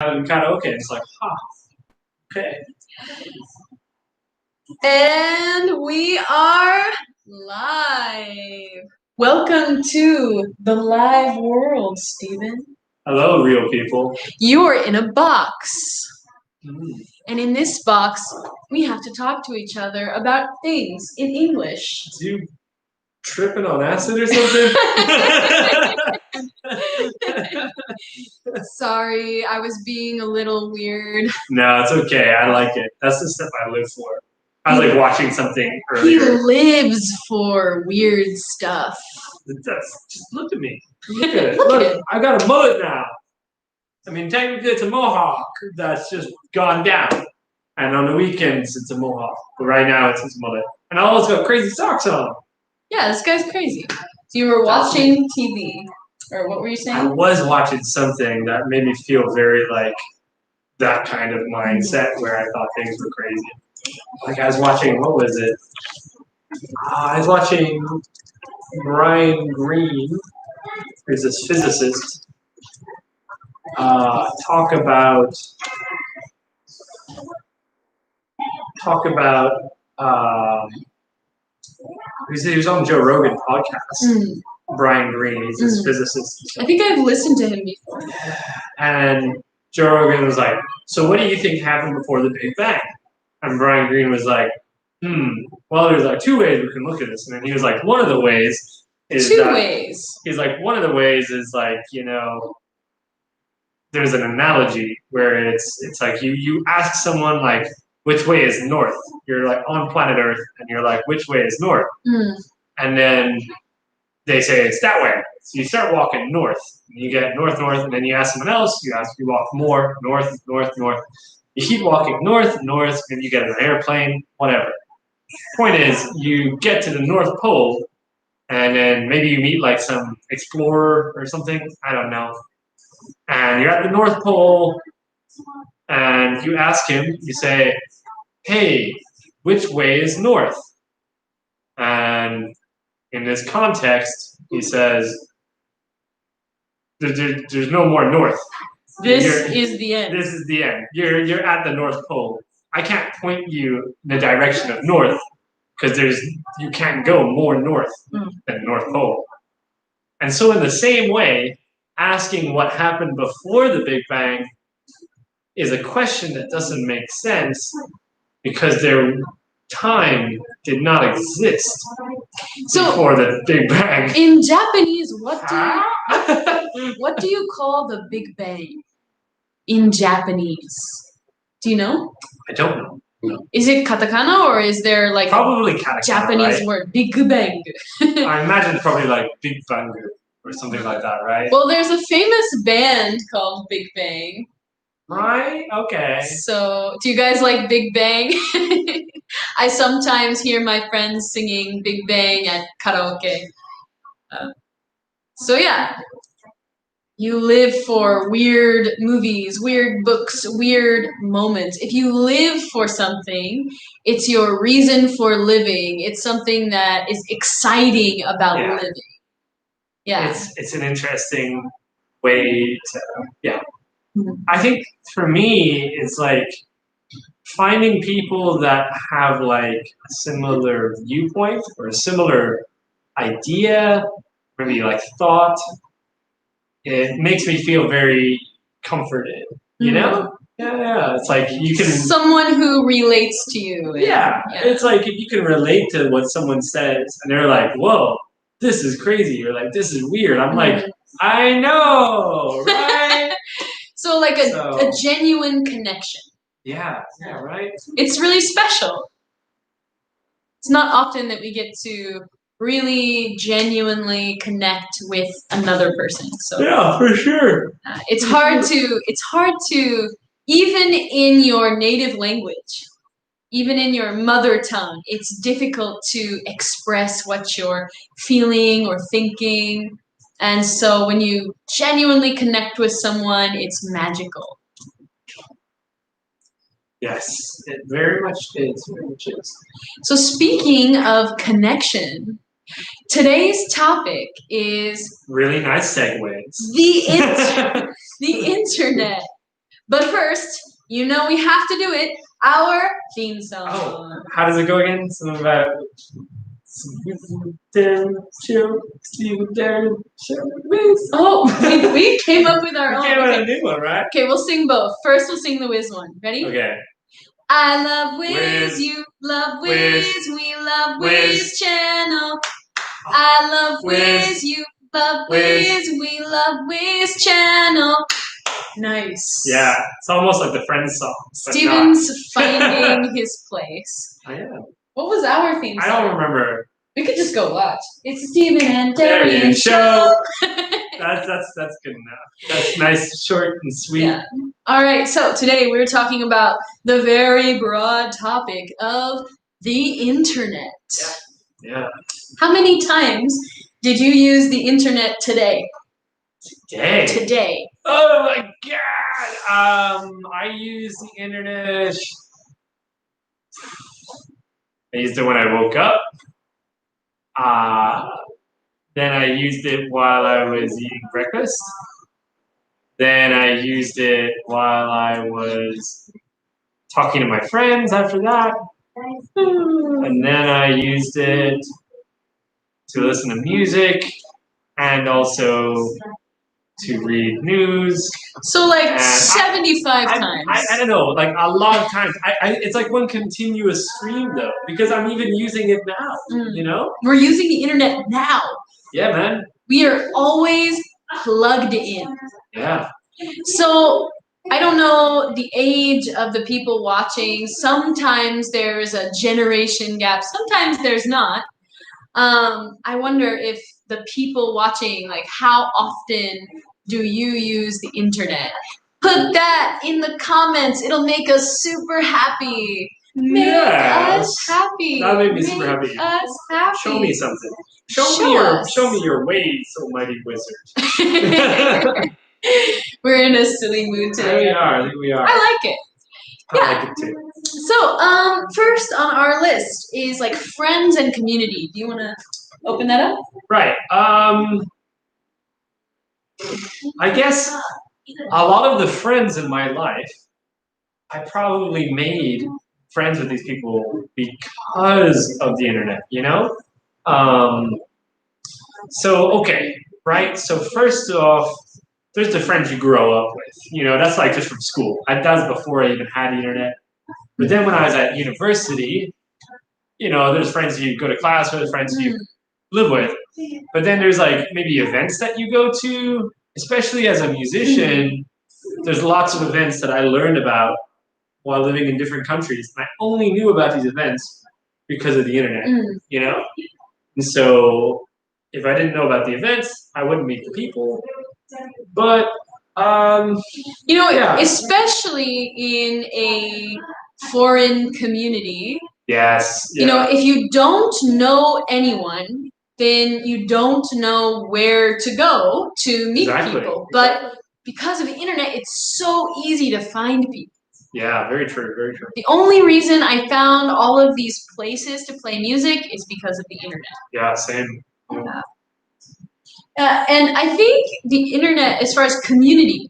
having karaoke. It's like, okay. And we are live. Welcome to the live world, Steven. Hello, real people. You are in a box. Mm. And in this box, we have to talk to each other about things in English. Is you tripping on acid or something? Sorry, I was being a little weird. No, it's okay. I like it. That's the stuff I live for. I was like watching something He earlier. lives for weird stuff. Just look at me. Look at it. Look, I got a mullet now. I mean, technically it's a mohawk that's just gone down. And on the weekends it's a mohawk. But right now it's his mullet. And I also got crazy socks on. Yeah, this guy's crazy. So you were watching TV. Or what were you saying? I was watching something that made me feel very like that kind of mindset where I thought things were crazy. Like I was watching, what was it? I was watching Brian Greene, who's this physicist, talk about he was on Joe Rogan podcast. Brian Greene, he's this physicist. I think I've listened to him before. And Joe Rogan was like, so what do you think happened before the Big Bang? And Brian Greene was like, well, there's like two ways we can look at this. And then he was like, one of the ways is two ways. He's like, one of the ways is like, there's an analogy where it's like you ask someone like, which way is north? You're like on planet Earth and you're like, which way is north? And then they say it's that way. So you start walking north. And you get north, and then you ask someone else, you walk more, north. You keep walking north, and you get an airplane, whatever. Point is, you get to the North Pole, and then maybe you meet like some explorer or something, I don't know. And you're at the North Pole, and you ask him, you say, hey, which way is north? And in this context, he says, there's no more north. This is the end. This is the end. You're at the North Pole. I can't point you in the direction of north because you can't go more north than North Pole. And so in the same way, asking what happened before the Big Bang is a question that doesn't make sense because time did not exist before the Big Bang. In Japanese, what do you call the Big Bang in Japanese? Do you know? I don't know. No. Is it katakana or is there like probably katakana, Japanese word? Big Bang. I imagine probably like Big Bang or something like that, right? Well, there's a famous band called Big Bang. Right? Okay. So, do you guys like Big Bang? I sometimes hear my friends singing Big Bang at karaoke. So yeah, you live for weird movies, weird books, weird moments. If you live for something, it's your reason for living. It's something that is exciting about living. Yeah. It's an interesting way to, I think for me, it's like finding people that have like a similar viewpoint or a similar idea, maybe like thought. It makes me feel very comforted, you know? Yeah. It's like you can... Someone who relates to you. Yeah. It's like if you can relate to what someone says and they're like, whoa, this is crazy. Or like, this is weird. I'm like, I know, right? So like a genuine connection. Yeah, right? It's really special. It's not often that we get to really genuinely connect with another person. So yeah, for sure. It's hard to even in your native language, even in your mother tongue, it's difficult to express what you're feeling or thinking. And so when you genuinely connect with someone, it's magical. Yes, it very much is. Very much is. So speaking of connection, today's topic is really nice segues. The internet. But first, you know we have to do it. Our theme song. Oh, how does it go again? Something about Steven and Darian show. Oh, we came up with our own. We came up with a new one, right? Okay, we'll sing both. First, we'll sing the Wiz one. Ready? Okay. I love Wiz, Wiz, you love Wiz, Wiz, we love Wiz. Wiz channel. I love Wiz, Wiz, you love Wiz. Wiz, we love Wiz channel. Nice. Yeah, it's almost like the Friends song. but Steven's not. finding his place. I am. What was our theme song? I don't remember. We could just go watch. It's the Steven and Darian Darian show. That's good enough. That's nice, short, and sweet. Yeah. All right. So today we're talking about the very broad topic of the internet. Yeah. How many times did you use the internet today? Today. Oh my God. I use the internet. I used it when I woke up. Then I used it while I was eating breakfast. Then I used it while I was talking to my friends after that. And then I used it to listen to music and also to read news. So like 75 times. I don't know, like a lot of times. It's like one continuous stream though, because I'm even using it now, you know? We're using the internet now. Yeah, man. We are always plugged in. Yeah. So I don't know the age of the people watching. Sometimes there's a generation gap. Sometimes there's not. I wonder if the people watching, like how often do you use the internet? Put that in the comments. It'll make us super happy. Make us happy. That made me super happy. Make us happy. Show me something. Show me your ways, almighty wizard. We're in a silly mood today. I think we are. I like it. Yeah. I like it too. So, first on our list is like friends and community. Do you want to open that up? Right. I guess a lot of the friends in my life, I probably made friends with these people because of the internet, you know? So, okay, right? So first off, there's the friends you grow up with. You know, that's like just from school. That was before I even had the internet. But then when I was at university, you know, there's friends you go to class with, friends you live with. But then there's like maybe events that you go to, especially as a musician, there's lots of events that I learned about while living in different countries. And I only knew about these events because of the internet, you know? And so if I didn't know about the events, I wouldn't meet the people. But, you know, especially in a foreign community. Yes. You know, if you don't know anyone, then you don't know where to go to meet people. But because of the internet, it's so easy to find people. Yeah, very true, very true. The only reason I found all of these places to play music is because of the internet. Yeah, same. Yeah. And I think the internet, as far as community,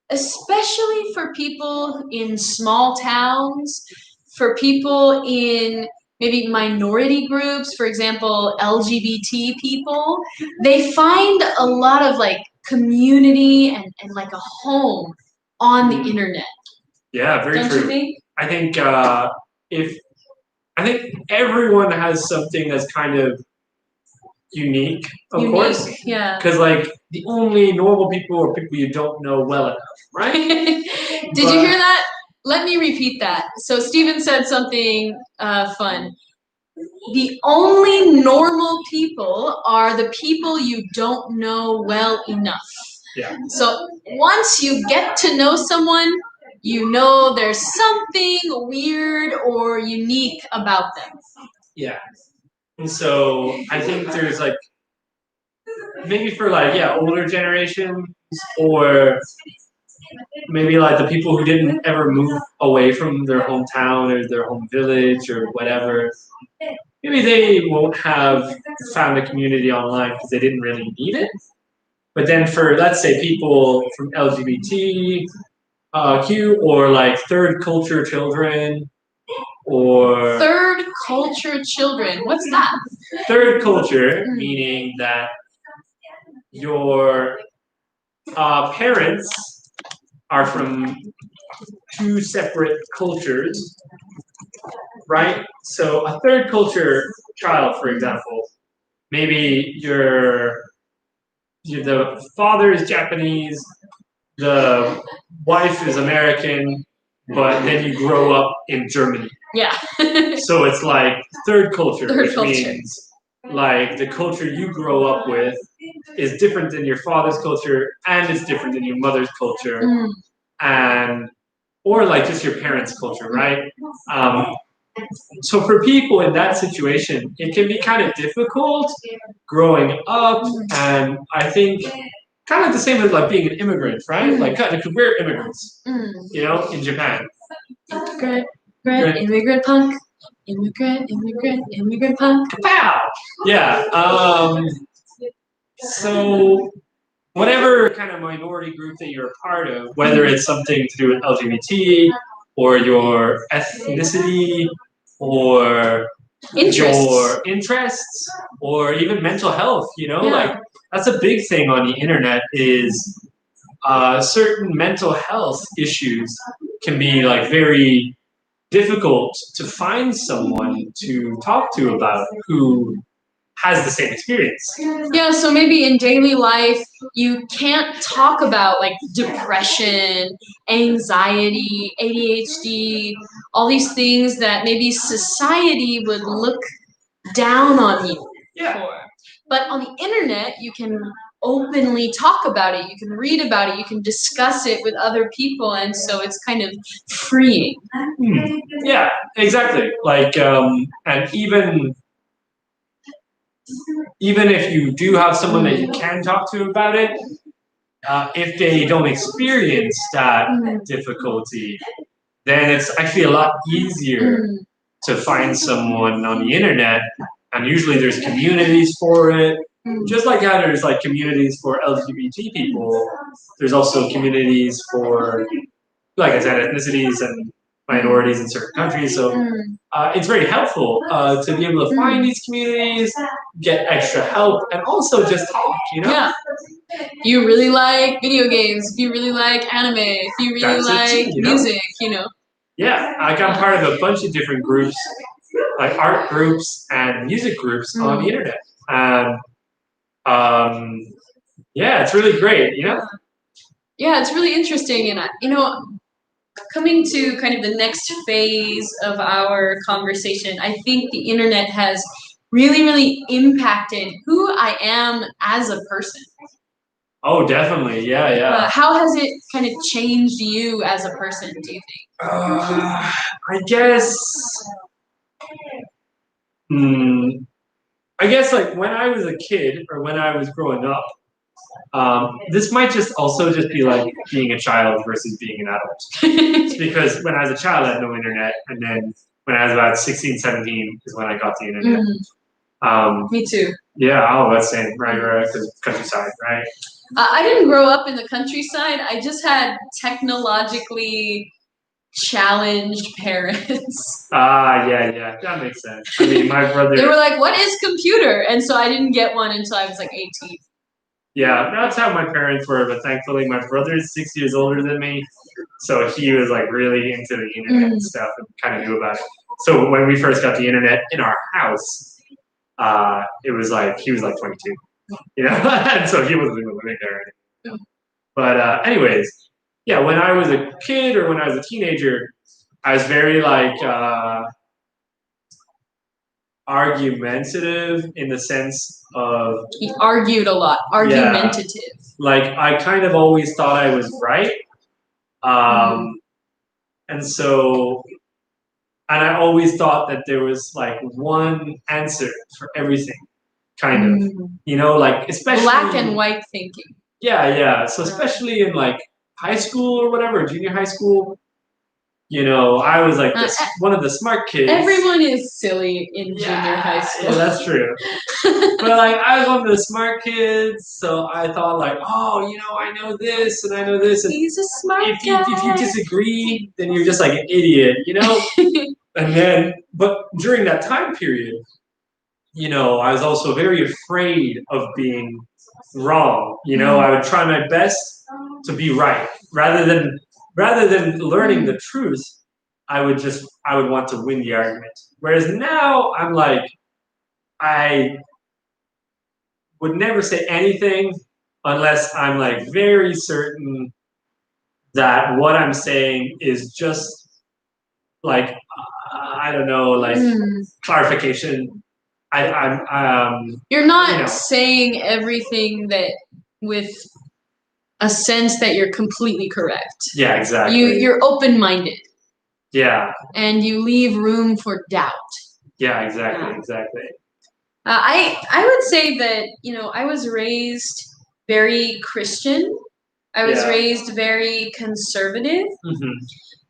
especially for people in small towns, for people in maybe minority groups, for example, LGBT people, they find a lot of like community and like a home on the internet. Yeah, very true. Don't you think? I think everyone has something that's kind of unique, of course. Yeah. Because like the only normal people are people you don't know well enough, right? Did you hear that? Let me repeat that. So Steven said something fun. The only normal people are the people you don't know well enough. Yeah. So once you get to know someone, you know there's something weird or unique about them. Yeah. And so I think there's like, maybe for like, older generations or maybe like the people who didn't ever move away from their hometown or their home village or whatever, maybe they won't have found a community online because they didn't really need it. But then for, let's say, people from LGBT Q, or like third culture children, or Third culture children. What's that? third culture, meaning that your parents are from two separate cultures, right? So a third culture child, for example, maybe the father is Japanese, the wife is American, but then you grow up in Germany. Yeah. So it's like third culture, Third culture. means like the culture you grow up with is different than your father's culture and it's different than your mother's culture, and or like just your parents' culture, right? So for people in that situation, it can be kind of difficult growing up, and I think kind of the same as like being an immigrant, right? Like, because we're immigrants, you know, in Japan. Immigrant punk. Immigrant punk. Pow! Yeah. So whatever kind of minority group that you're a part of, whether it's something to do with LGBT or your ethnicity or your interests or even mental health, you know, like that's a big thing on the internet is certain mental health issues can be like very difficult to find someone to talk to about who has the same experience. Yeah, so maybe in daily life, you can't talk about like depression, anxiety, ADHD, all these things that maybe society would look down on you for. But on the internet, you can openly talk about it, you can read about it, you can discuss it with other people, and so it's kind of freeing. Yeah, exactly. Like, and even if you do have someone that you can talk to about it, if they don't experience that difficulty, then it's actually a lot easier to find someone on the internet. And usually there's communities for it. Just like how there's like communities for LGBT people, there's also communities for, like I said, ethnicities and minorities in certain countries. So it's very helpful to be able to find these communities, get extra help, and also just talk, you know? Yeah. If you really like video games, if you really like anime, if you really like music, you know? Yeah, like I'm part of a bunch of different groups, like art groups and music groups on the internet. And yeah, it's really great, you know? Yeah, it's really interesting. And, you know, coming to kind of the next phase of our conversation, I think the internet has really, really impacted who I am as a person. Oh, definitely. Yeah, yeah. How has it kind of changed you as a person, do you think? I guess, like when I was a kid or when I was growing up, this might just also just be like being a child versus being an adult. Because when I was a child, I had no internet. And then when I was about 16, 17 is when I got the internet. Me too. Yeah, oh, that's same, right, because countryside, right? I didn't grow up in the countryside. I just had technologically challenged parents. Yeah, that makes sense. I mean, my brother. They were like, "What is computer?" And so I didn't get one until I was like 18. Yeah, that's how my parents were, but thankfully my brother is 6 years older than me, so he was like really into the internet and stuff and kind of knew about it. So when we first got the internet in our house, it was like he was like 22, you know, and so he wasn't even living there. But anyways, yeah, when I was a kid or when I was a teenager, I was very like argumentative in the sense of he argued a lot, argumentative. Yeah, like I kind of always thought I was right, and so. And I always thought that there was like one answer for everything, kind of. You know, like especially black and white thinking. Yeah. So especially in like high school or whatever, junior high school, You know, I was like one of the smart kids. Everyone is silly in junior high school. Yeah, that's true. But like, I was one of the smart kids, so I thought like, oh, you know, I know this and I know this. And he's a smart guy. If you disagree, then you're just like an idiot, you know. And then, but during that time period, you know, I was also very afraid of being wrong. You know, I would try my best to be right rather than learning the truth. I would want to win the argument. Whereas now I'm like, I would never say anything unless I'm like very certain that what I'm saying is just like I don't know, like clarification. You're not saying everything that with a sense that you're completely correct. Yeah, exactly. You're open-minded. Yeah. And you leave room for doubt. Yeah, exactly, exactly. I would say that, you know, I was raised very Christian. I was raised very conservative.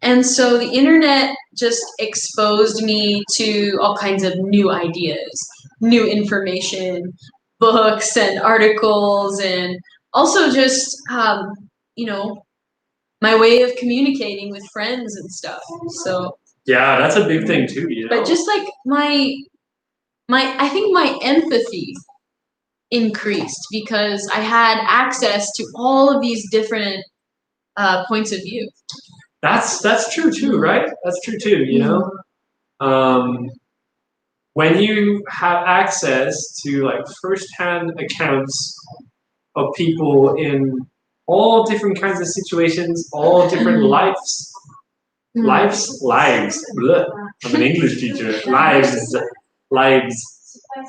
And so the internet just exposed me to all kinds of new ideas, new information, books and articles, and also just, you know, my way of communicating with friends and stuff. So yeah, that's a big thing too, you know. But just like I think my empathy increased because I had access to all of these different points of view. That's true too, right? That's true too, you know. When you have access to like firsthand accounts of people in all different kinds of situations, all different lives. Bleh. I'm an English teacher. Lives.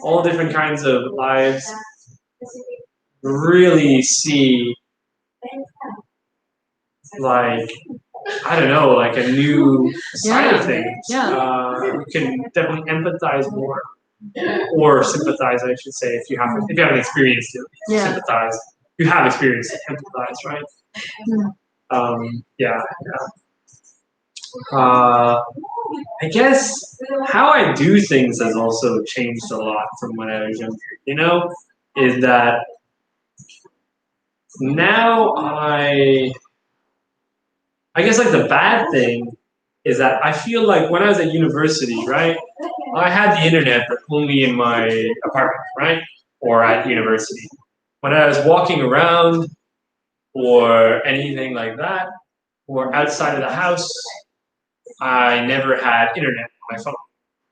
All different kinds of lives. Really see, like, I don't know, like a new side of things. You can definitely empathize more, or sympathize, I should say, if you haven't experienced it. Sympathize. You have experienced it, empathize, right? Yeah. I guess how I do things has also changed a lot from when I was younger. You know, is that now I guess like the bad thing is that I feel like when I was at university, right, I had the internet but only in my apartment, right, or at university. When I was walking around or anything like that, or outside of the house, I never had internet on my phone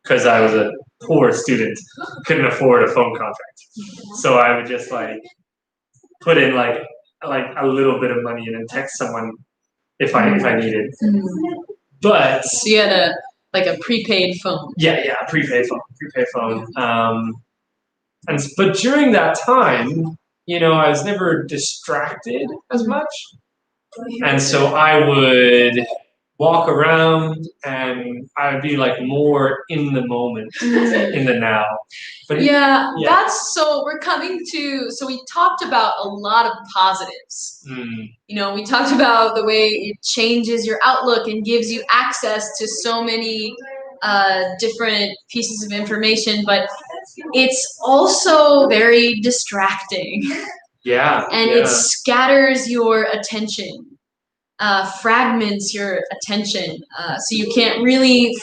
because I was a poor student, couldn't afford a phone contract. So I would just like put in like a little bit of money and then text someone if I needed. But so you had a prepaid phone. Yeah, prepaid phone. But during that time, you know, I was never distracted as much, and so I would walk around and I would be like more in the moment, in the now. But that's so we're coming to, so we talked about a lot of positives. You know, we talked about the way it changes your outlook and gives you access to so many different pieces of information, but it's also very distracting. And it scatters your attention. Fragments your attention, so you can't really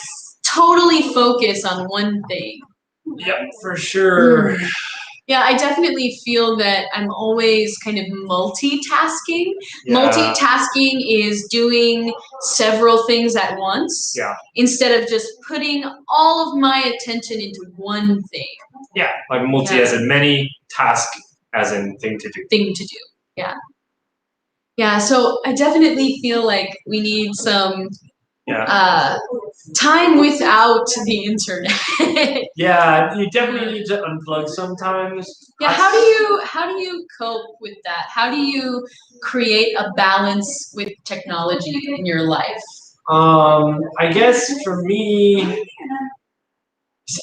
totally focus on one thing. Yeah, for sure. Yeah, I definitely feel that I'm always kind of multitasking. Multitasking is doing several things at once instead of just putting all of my attention into one thing. Yeah, like multi as in many, task as in thing to do. Yeah, so I definitely feel like we need some time without the internet. Yeah, you definitely need to unplug sometimes. Yeah, how do you cope with that? How do you create a balance with technology in your life? I guess for me,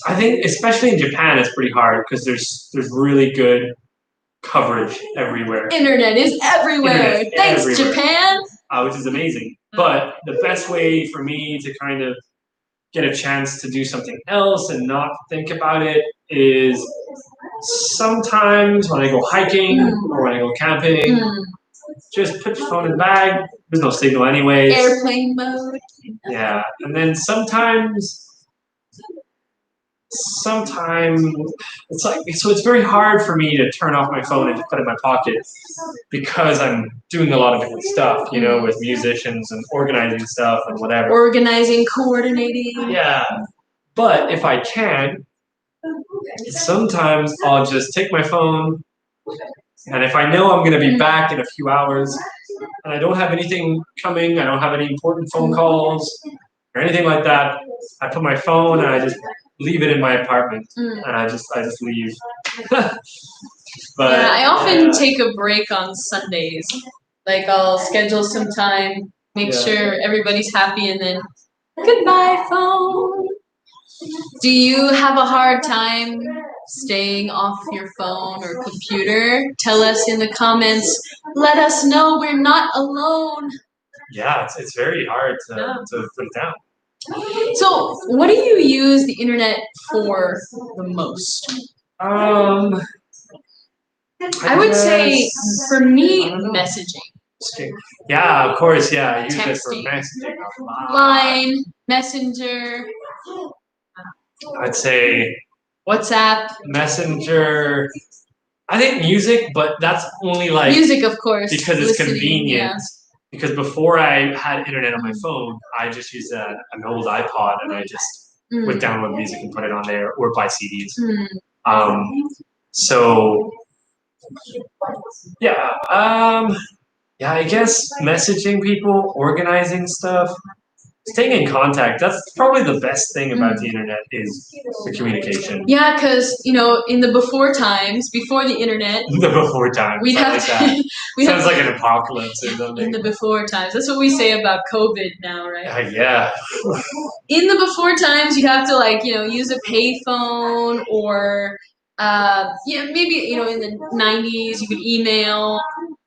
I think especially in Japan, it's pretty hard because there's really good coverage everywhere. Internet is everywhere. Thanks, Japan. Which is amazing. But the best way for me to kind of get a chance to do something else and not think about it is sometimes when I go hiking or when I go camping, just put your phone in the bag. There's no signal anyways. Airplane mode. Yeah, and then sometimes it's like, so it's very hard for me to turn off my phone and just put it in my pocket because I'm doing a lot of different stuff, you know, with musicians and organizing stuff and whatever. Organizing, coordinating. Yeah, but if I can, sometimes I'll just take my phone, and if I know I'm going to be back in a few hours and I don't have anything coming, I don't have any important phone calls or anything like that, I put my phone and I just leave it in my apartment, and I just leave. But yeah, I often take a break on Sundays. Like I'll schedule some time, make sure everybody's happy, and then goodbye phone. Do you have a hard time staying off your phone or computer? Tell us in the comments. Let us know we're not alone. Yeah, it's very hard to put it down. So, what do you use the internet for the most? I would say, for me, messaging. Yeah, of course, yeah. I use Texting. it for messaging. Line, Messenger. I'd say WhatsApp. Messenger. I think music, but that's only like music, of course, because it's listening, convenient. Yeah. Because before I had internet on my phone, I just used an old iPod and I just would download music and put it on there or buy CDs. So yeah, yeah, I guess messaging people, organizing stuff, staying in contact. That's probably the best thing about the internet is the communication. Yeah, because you know, in the before times, before the internet, the before times, we'd have like to. that. Sounds like an apocalypse or something. In the before times, that's what we say about COVID now, right? Yeah. In the before times, you'd have to use a payphone or maybe in the 90s you could email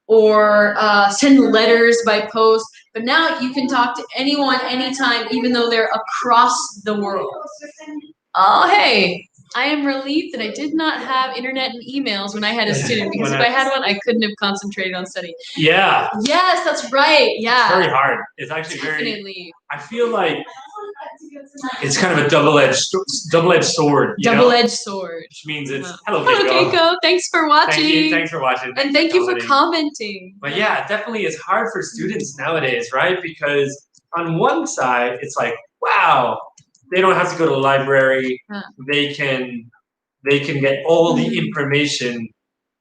or send letters by post. But now you can talk to anyone, anytime, even though they're across the world. Oh, hey, I am relieved that I did not have internet and emails when I had a student, because if I had one, I couldn't have concentrated on studying. Yeah. Yes, that's right. Yeah. It's very hard. It's actually Definitely. I feel like it's kind of a double-edged sword. Double-edged sword. Which means it's hello, Keiko. Thanks for watching. Thanks for watching. And thank you for commenting. But yeah, it definitely is hard for students nowadays, right? Because on one side, it's like, wow, they don't have to go to the library. They can get all the information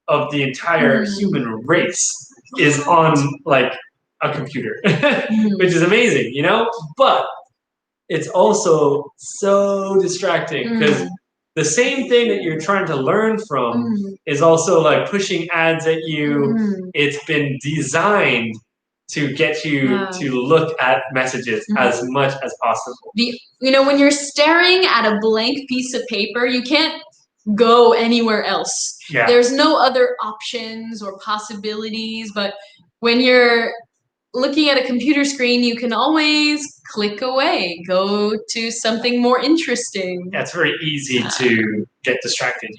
of the entire human race is on like a computer, which is amazing, But it's also so distracting because the same thing that you're trying to learn from is also like pushing ads at you. It's been designed to get you to look at messages as much as possible. When you're staring at a blank piece of paper, you can't go anywhere else. Yeah. There's no other options or possibilities, but when you're looking at a computer screen, you can always click away, go to something more interesting. Yeah, it's very easy to get distracted,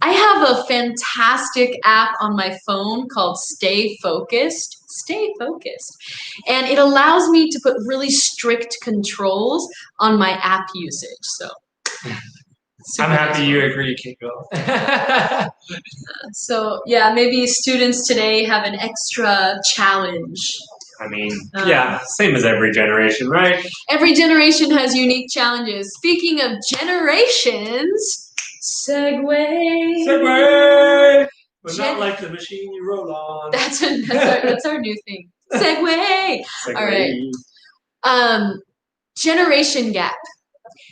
I have a fantastic app on my phone called Stay Focused. Stay Focused. And it allows me to put really strict controls on my app usage. So I'm happy you agree, Keiko. So yeah, maybe students today have an extra challenge. I mean, yeah, same as every generation, right? Every generation has unique challenges. Speaking of generations, segue. But not like the machine you roll on. That's our new thing. Segue. All right. Generation gap.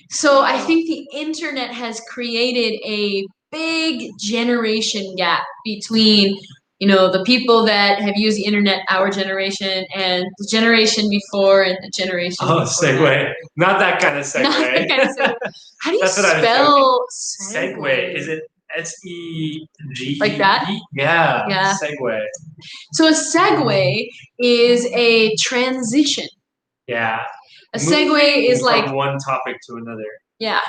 So I think the internet has created a big generation gap between the people that have used the internet, our generation, and the generation before and the generation before. Segue. Not that kind of segue. Not that kind of segue. How do you spell segue? Is it S-E-G. Like that? Yeah. Yeah. Segue. So a segue is a transition. Yeah. A segue is like from one topic to another. Yeah.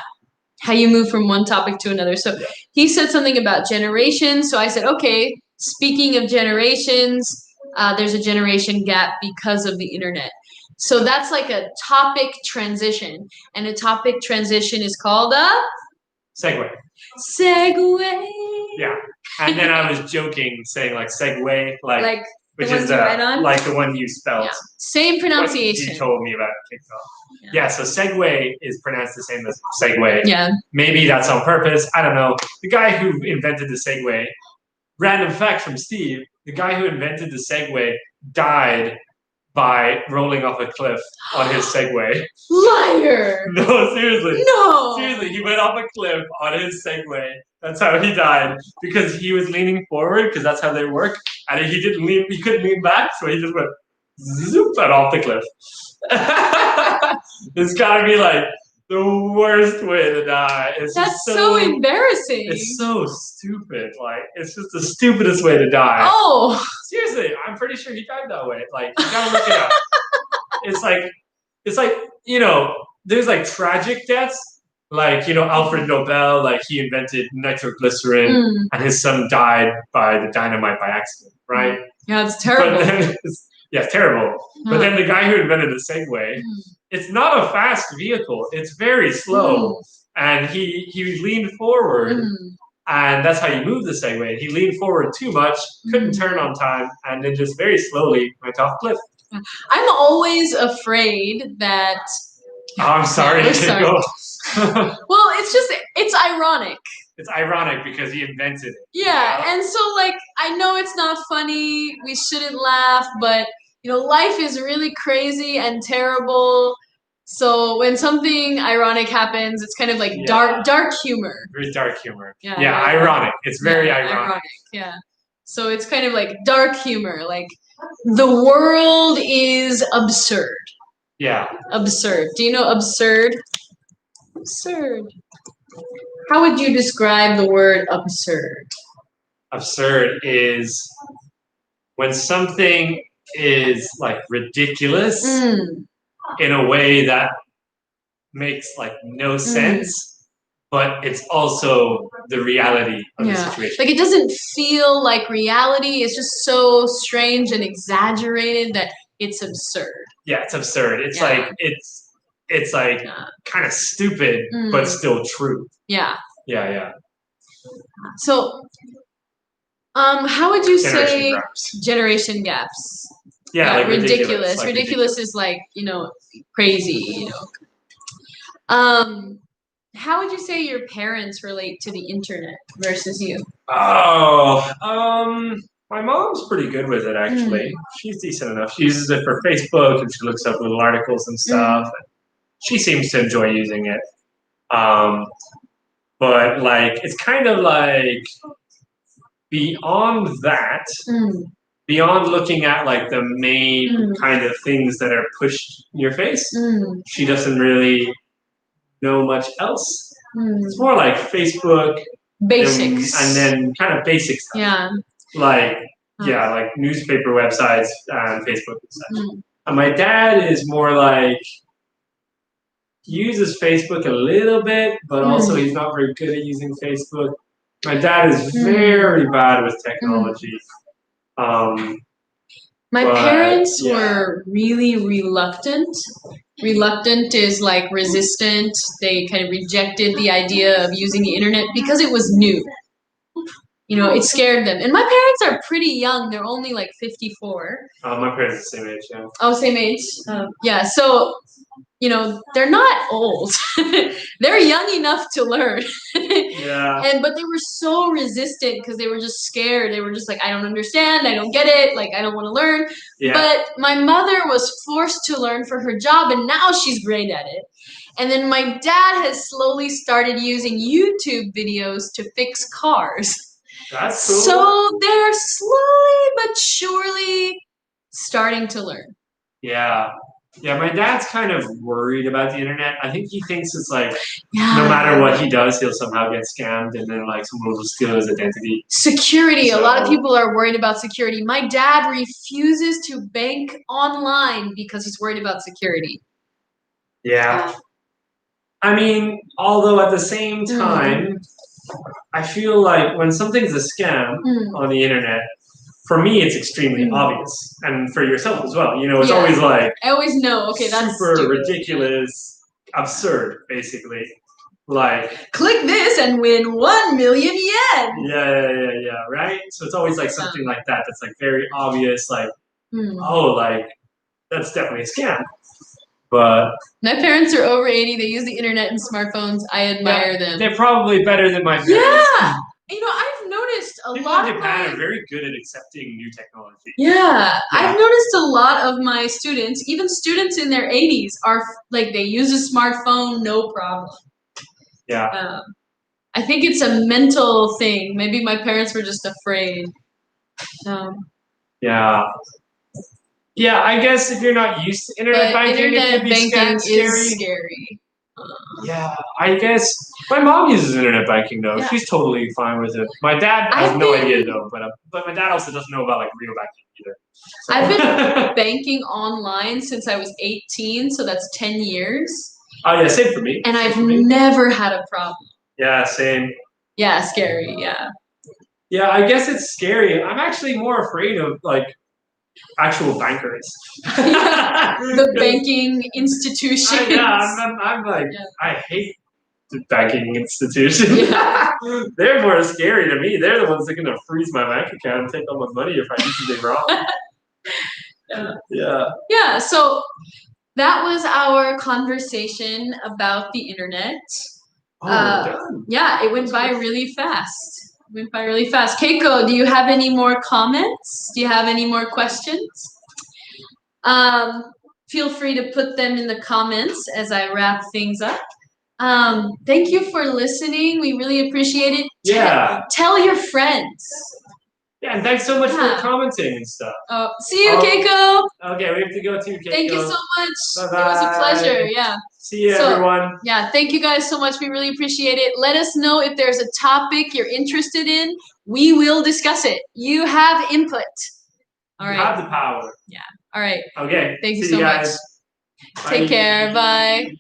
How you move from one topic to another. So he said something about generations. So I said, okay, speaking of generations, there's a generation gap because of the internet. So that's like a topic transition. And a topic transition is called a segue. Segue. Yeah. And then I was joking, saying like segue, like which is like the one you spelled. Yeah. Same pronunciation. What you told me about TikTok. Yeah, so segue is pronounced the same as segue. Yeah. Maybe that's on purpose. I don't know. The guy who invented the segue, random fact from Steve, the guy who invented the segue died by rolling off a cliff on his Segway. Liar! No, seriously. No! Seriously, he went off a cliff on his Segway. That's how he died. Because he was leaning forward, because that's how they work. And he couldn't lean back, so he just went zoop and off the cliff. It's gotta be like the worst way to die. That's so embarrassing. It's so stupid. Like, it's just the stupidest way to die. Oh! Seriously, I'm pretty sure he died that way. Like, you gotta look it up. It's like, you know, there's like tragic deaths. Like, you know, Alfred Nobel, like he invented nitroglycerin and his son died by the dynamite by accident, right? Yeah, it's terrible. It's terrible. But then the guy who invented the Segway, it's not a fast vehicle. It's very slow. And he leaned forward. And that's how you move the Segway. He leaned forward too much, couldn't turn on time, and then just very slowly went off cliff. I'm always afraid that... Oh, I'm sorry. Well, it's ironic. It's ironic because he invented it. Yeah, and so, like, I know it's not funny, we shouldn't laugh, but, you know, life is really crazy and terrible. So when something ironic happens, it's kind of like dark humor. Very dark humor. Yeah, ironic. It's very ironic. Yeah. So it's kind of like dark humor. Like, the world is absurd. Yeah. Absurd. Do you know absurd? Absurd. How would you describe the word absurd? Absurd is when something is like ridiculous in a way that makes like no sense, but it's also the reality of the situation. Like, it doesn't feel like reality. It's just so strange and exaggerated that it's absurd. Yeah, it's absurd. It's like it's like kind of stupid, but still true. Yeah. Yeah. So, how would you say generation gaps? Yeah, like ridiculous. Like ridiculous is like, you know, crazy, you know. How would you say your parents relate to the internet versus you? Oh, my mom's pretty good with it, actually. She's decent enough. She uses it for Facebook, and she looks up little articles and stuff. And she seems to enjoy using it. But, like, it's kind of like beyond that, beyond looking at, like, the main kind of things that are pushed in your face, she doesn't really know much else. It's more like Facebook. Basics. And then kind of basic stuff. Yeah. Like, like newspaper websites and Facebook and such. And my dad is more like, he uses Facebook a little bit, but also he's not very good at using Facebook. My dad is very bad with technology. My parents were really reluctant. Reluctant is like resistant. They kind of rejected the idea of using the internet because it was new. You know, it scared them. And my parents are pretty young. They're only like 54. My parents are the same age, yeah. Oh, same age? Yeah, so, you know, they're not old. They're young enough to learn. But they were so resistant because they were just scared. They were just like, I don't understand. I don't get it. Like, I don't want to learn. Yeah. But my mother was forced to learn for her job, and now she's great at it. And then my dad has slowly started using YouTube videos to fix cars. That's cool. So they're slowly but surely starting to learn. Yeah. Yeah, my dad's kind of worried about the internet. I think he thinks it's like Yeah. no matter what he does, he'll somehow get scammed, and then like someone will steal his identity. Security. So- A lot of people are worried about security. My dad refuses to bank online because he's worried about security. Yeah. I mean, although at the same time, I feel like when something's a scam on the internet, for me, it's extremely obvious, and for yourself as well. You know, it's always like I always know. Okay, that's super stupid. ridiculous, absurd, basically. Like click this and win 1 million yen. Yeah, right. So it's always like something like that. That's like very obvious. Like, oh, like that's definitely a scam. But my parents are over 80. They use the internet and smartphones. I admire them. They're probably better than my parents. Yeah. You know, I've noticed a People lot in Japan of are very good at accepting new technology. Yeah, I've noticed a lot of my students, even students in their 80s, are like they use a smartphone, no problem. Yeah. I think it's a mental thing. Maybe my parents were just afraid. Yeah. Yeah, I guess if you're not used to internet banking, it can be scary. Yeah, I guess my mom uses internet banking though. She's totally fine with it. My dad has no idea though, but my dad also doesn't know about like real banking either. So. I've been banking online since I was 18, so that's 10 years. Oh yeah, same for me. And I've never had a problem. Yeah, same. Yeah, scary. Yeah. Yeah, I guess it's scary. I'm actually more afraid of like actual bankers. The banking institutions. I'm like, I hate the banking institutions. They're more scary to me. They're the ones that are going to freeze my bank account and take all my money if I do something wrong. Yeah, so that was our conversation about the internet. Yeah, it went by really fast. Keiko, do you have any more comments? Do you have any more questions? Feel free to put them in the comments as I wrap things up. Thank you for listening. We really appreciate it. Tell your friends. Yeah, and thanks so much for commenting and stuff. See you, Keiko. Okay, we have to go too, Keiko. Thank you so much. Bye-bye. It was a pleasure. Yeah. See you, everyone. Yeah, thank you guys so much. We really appreciate it. Let us know if there's a topic you're interested in. We will discuss it. You have input. All right. You have the power. Yeah. All right. Okay. Thank you so much. Take care. Bye.